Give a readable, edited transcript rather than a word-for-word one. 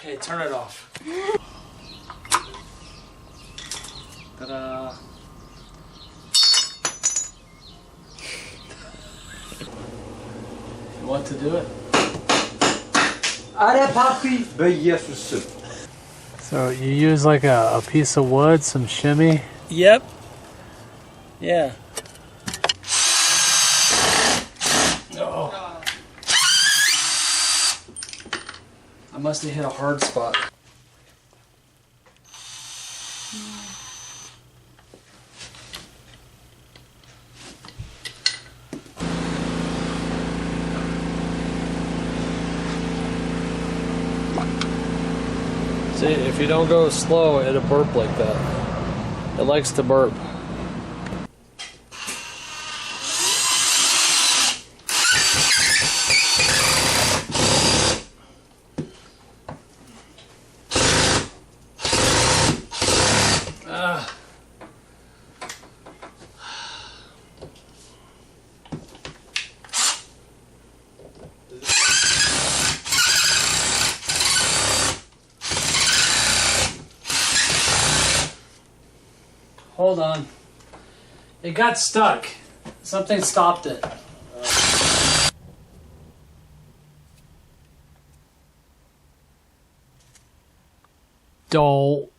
Okay, turn it off. Ta-da. You want to do it? Allez, papi! በኢየሱስ. So you use like a piece of wood, some shimmy? Yep. Yeah. Oh. I must have hit a hard spot. See, if you don't go slow, it'll burp like that. It likes to burp. Hold on. It got stuck. Something stopped it. Don't.